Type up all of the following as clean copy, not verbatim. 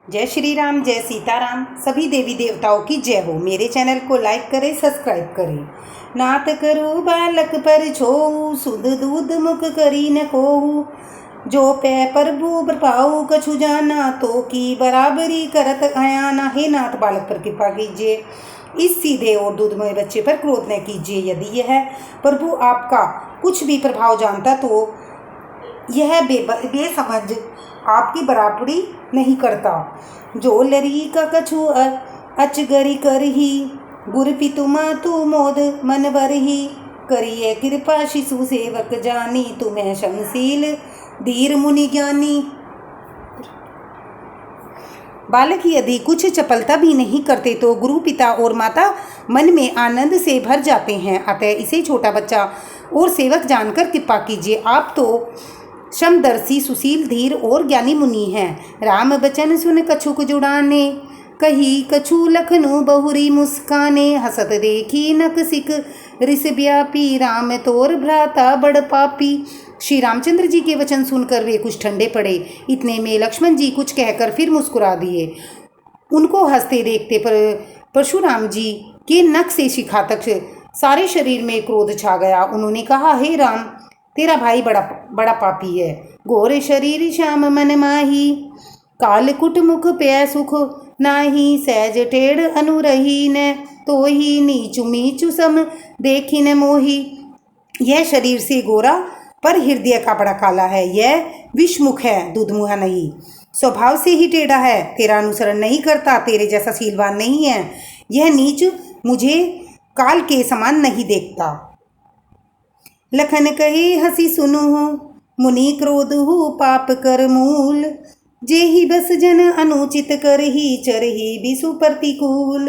जय श्री राम, जय सीताराम। सभी देवी देवताओं की जय हो। मेरे चैनल को लाइक करें, सब्सक्राइब करें। नात करो बालक पर छोऊ, सुध दूध मुख करी न कोऊ। जो पै प्रभु प्रभाऊ, कछु जाना तो की बराबरी करत आयाना। हे नाथ, बालक पर कृपा कीजिए, इस सीधे और दूधमय बच्चे पर क्रोध न कीजिए। यदि यह प्रभु आपका कुछ भी प्रभाव जानता तो यह बेसमझ आपकी बराबरी नहीं करता। जो लरी का कछु अचगरी कर ही, गुर पितुमा तू मोद मन बर ही। करिए कृपा शिशु सेवक जानी, तुम्हें क्षमशील धीर मुनि ज्ञानी। बालक यदि कुछ चपलता भी नहीं करते तो गुरु, पिता और माता मन में आनंद से भर जाते हैं। अतः इसे छोटा बच्चा और सेवक जानकर कृपा कीजिए। आप तो समदर्शी, सुशील, धीर और ज्ञानी मुनि हैं। राम बचन सुन कछुक जुड़ाने, कही कछु लखनु बहुरी मुस्काने। हसत देखी नक सिक रिस व्यापी, राम तोर भ्राता बड़ पापी। श्री रामचंद्र जी के वचन सुनकर वे कुछ ठंडे पड़े। इतने में लक्ष्मण जी कुछ कहकर फिर मुस्कुरा दिए। उनको हंसते देखते पर परशुराम जी के नख से शिखा तक सारे शरीर में क्रोध छा गया। उन्होंने कहा, हे राम, तेरा भाई बड़ा पापी है। घोर शरीर श्याम मन माही, कालकुट मुख पे सुख नाही। सहज टेढ़ अनुरही न, तो ही नीचु मीचु सम देखी न मोही। यह शरीर से गोरा पर हृदय का बड़ा काला है। यह विषमुख है, दुधमुहा नहीं। स्वभाव से ही टेढ़ा है, तेरा अनुसरण नहीं करता, तेरे जैसा शीलवान नहीं है। यह नीच मुझे काल के समान नहीं देखता। लखन कहे हसी सुनु, मुनि क्रोध हो पाप कर मूल। जेहि बस जन अनुचित कर ही, चरही विषु प्रतिकूल।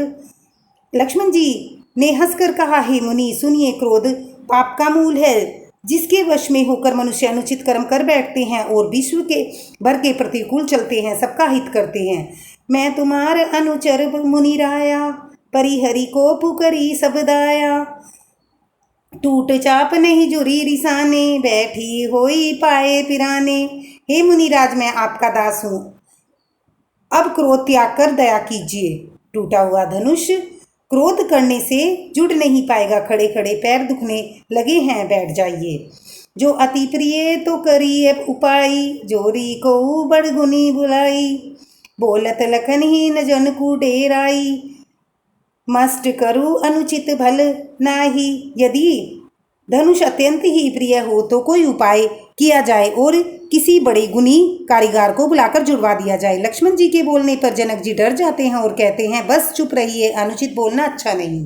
लक्ष्मण जी ने हंसकर कहा, हे मुनि, सुनिए, क्रोध पाप का मूल है। जिसके वश में होकर मनुष्य अनुचित कर्म कर बैठते हैं और विश्व के भर के प्रतिकूल चलते हैं, सबका हित करते हैं। मैं तुम्हार अनुचर मुनि राया, परिहरि को पुकरी सब दाया। टूट चाप नहीं जुरी रिसाने, बैठी होई पाए पिराने। हे मुनिराज, मैं आपका दास हूँ, अब क्रोध त्याग कर दया कीजिए। टूटा हुआ धनुष क्रोध करने से जुड़ नहीं पाएगा। खड़े खड़े पैर दुखने लगे हैं, बैठ जाइए। जो अति प्रिय तो करिए उपाय, जोरी को बड़ गुनी बुलाई। बोलत लखन ही न जन को डेराई, मस्ट करू अनुचित भल नाही। यदि धनुष अत्यंत ही प्रिय हो तो कोई उपाय किया जाए और किसी बड़े गुणी कारीगर को बुलाकर जुड़वा दिया जाए। लक्ष्मण जी के बोलने पर जनक जी डर जाते हैं और कहते हैं, बस चुप रहिए, अनुचित बोलना अच्छा नहीं।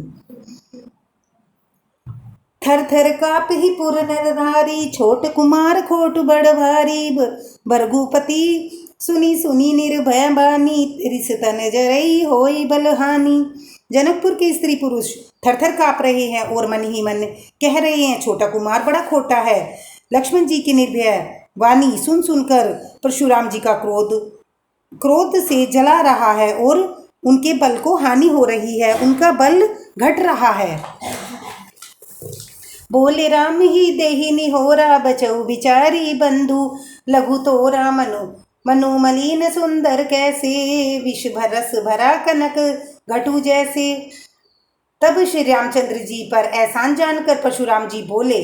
थर थर काप ही पुर नरधारी, छोट कुमार खोट बड़ भारी। भरगुपति सुनी सुनी निर्भय बानी, रिस तन जरई होई बलहानी। जनकपुर के स्त्री पुरुष थरथर काँप रहे हैं और मन ही मन कह रहे हैं, छोटा कुमार बड़ा खोटा है। लक्ष्मण जी की निर्भय वाणी सुन सुनकर परशुराम जी का क्रोध से जला रहा है और उनके बल को हानि हो रही है, उनका बल घट रहा है। बोले राम ही देहि निहोरा, बचऊ बिचारी बंधु लघु तोरा। मनु मलिन सुंदर कैसे, विष भरस भरा कनक घटू जैसे। तब श्री रामचंद्र जी पर एहसान जानकर परशुराम जी बोले,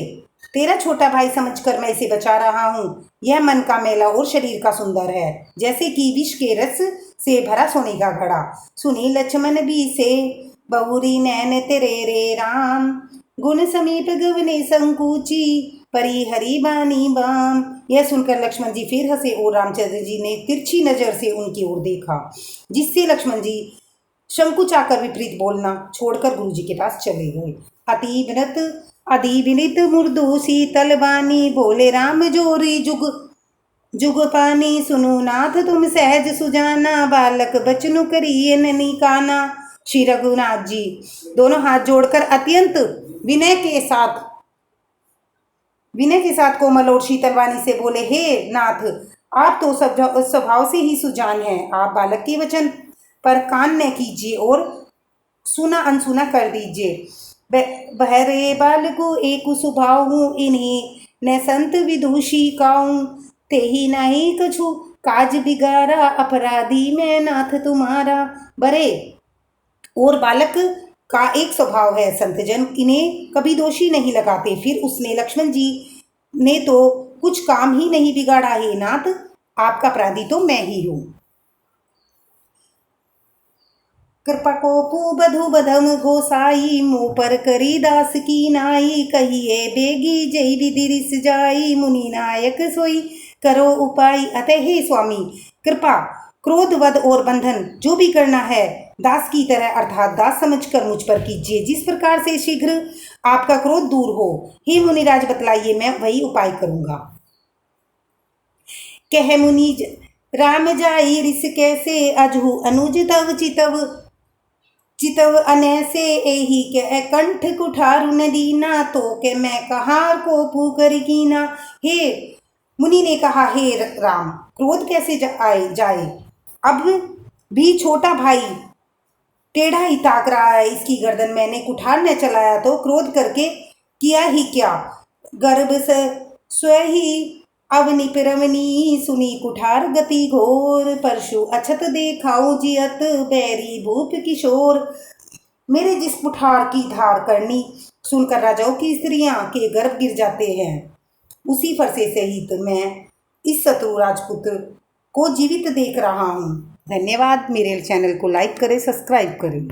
तेरा छोटा भाई समझकर मैं इसे बचा रहा हूँ। यह मन का मेला और शरीर का सुंदर है, जैसे कि विष के रस से भरा सोने का घड़ा। सुनी लक्ष्मण भी से, बहुरी नैन तेरे रे राम। गुण समीप गवने संकुची, परी हरि बानी बाम। यह सुनकर लक्ष्मण जी फिर हंसे और रामचंद्र जी ने तिरछी नजर से उनकी ओर देखा, जिससे लक्ष्मण जी शंकुचाकर विपरीत बोलना छोड़कर गुरु जी के पास चले गए। अति विनित मुर्दु शीतल बानी, बोले राम जोरी जुग जुग पानी। सुनु नाथ तुम सहज सुजाना, बालक बचनु करिए ननी काना। श्री रघुनाथ जी दोनों हाथ जोड़कर अत्यंत विनय के साथ कोमल और शीतल वाणी से बोले, हे नाथ, आप तो स्वभाव से ही सुजान हैं। आप बालक के वचन पर कान न कीजिए और सुना अनसुना कर दीजिए। बहरे बालको एक स्वभाव हूँ, इन्हीं न संत विदुषी काऊं। ते ही नहीं कछु काज बिगाड़ा अपराधी मैं नाथ तुम्हारा। बड़े और बालक का एक स्वभाव है, संतजन इन्हें कभी दोषी नहीं लगाते। फिर उसने लक्ष्मण जी ने तो कुछ काम ही नहीं बिगाड़ा है नाथ, आपका अपराधी तो मैं ही हूँ। कृपा को बधु बधम गोसाई, मुँह पर करी दास की नाई। कहिए बेगी जय विधि रिस जाई, मुनि नायक सोई करो उपाय। अतः हे स्वामी, कृपा, क्रोध, वध और बंधन जो भी करना है दास की तरह अर्थात दास समझकर मुझ पर कीजिए, जिस प्रकार से शीघ्र आपका क्रोध दूर हो। हे मुनिराज बतलाइए, मैं वही उपाय करूंगा। कह मुनि राम जाई रिस कैसे, अजहु अनुज तव चितव। चितव अनैसे एही के कंठ कुठारु न दीना, तो के मैं कहाँ को पुकर कीना। हे मुनि ने कहा, हे राम, क्रोध कैसे जाए। अब भी छोटा भाई टेढ़ा ही ताक रहा है, इसकी गर्दन मैंने कुठार न चलाया तो क्रोध करके किया ही क्या। गर्भ से स्वयं ही अवनि पिरवनी, सुनी कुठार गति घोर। परशु अछत देखाऊं जियत, बैरी भूप किशोर। मेरे जिस कुठार की धार करनी सुनकर राजाओं की स्त्रियां के गर्भ गिर जाते हैं, उसी फरसे से ही तो मैं इस शत्रु राजपुत्र को जीवित देख रहा हूँ। धन्यवाद। मेरे चैनल को लाइक करें, सब्सक्राइब करें।